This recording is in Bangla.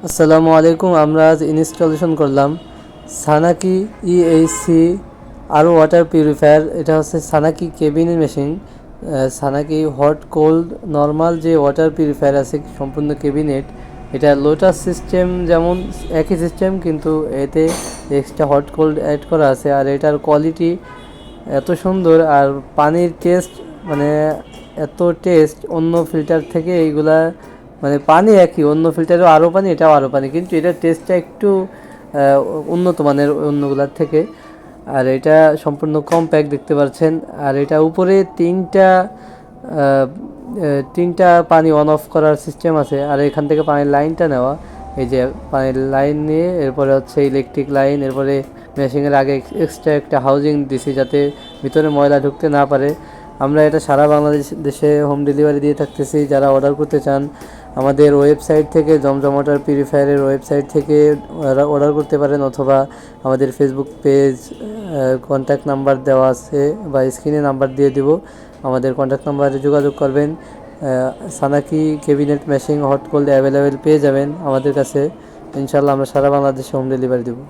আসসালামু আলাইকুম। আমরা আজ ইনস্টলেশন করলাম সানাকি ইএইচসি আরও ওয়াটার পিউরিফায়ার। এটা হচ্ছে সানাকি কেবিনের মেশিন। সানাকি হট কোল্ড নর্মাল যে ওয়াটার পিউরিফায়ার আছে সম্পূর্ণ কেবিনেট, এটা লোটাস সিস্টেম যেমন একই সিস্টেম, কিন্তু এতে এক্সট্রা হট কোল্ড অ্যাড করা আছে। আর এটার কোয়ালিটি এত সুন্দর, আর পানির টেস্ট মানে এত টেস্ট অন্য ফিল্টার থেকে এইগুলা, মানে পানি একই, অন্য ফিল্টারেও আরও পানি, এটাও আরও পানি, কিন্তু এটার টেস্টটা একটু উন্নত মানের অন্যগুলার থেকে। আর এটা সম্পূর্ণ কম্প্যাক্ট দেখতে পাচ্ছেন। আর এটা উপরে তিনটা পানি অন অফ করার সিস্টেম আছে। আর এখান থেকে পানির লাইনটা নেওয়া, এই যে পানির লাইন নিয়ে এরপরে হচ্ছে ইলেকট্রিক লাইন, এরপরে মেশিনের আগে এক্সট্রা একটা হাউজিং দিছি যাতে ভিতরে ময়লা ঢুকতে না পারে। আমরা এটা সারা বাংলাদেশে হোম ডেলিভারি দিয়ে থাকতেছি। যারা অর্ডার করতে চান আমাদের ওয়েবসাইট থেকে, জমজম ওয়াটার পিউরিফায়ারের ওয়েবসাইট থেকে অর্ডার করতে পারেন, অথবা আমাদের ফেসবুক পেজ, কন্ট্যাক্ট নাম্বার দেওয়া আছে বা স্ক্রিনে নাম্বার দিয়ে দিব, আমাদের কন্ট্যাক্ট নাম্বারে যোগাযোগ করবেন। সানাকি cabinet machine hot cold available পেয়ে যাবেন আমাদের কাছে। ইনশাল্লাহ আমরা সারা বাংলাদেশে হোম ডেলিভারি দেবো।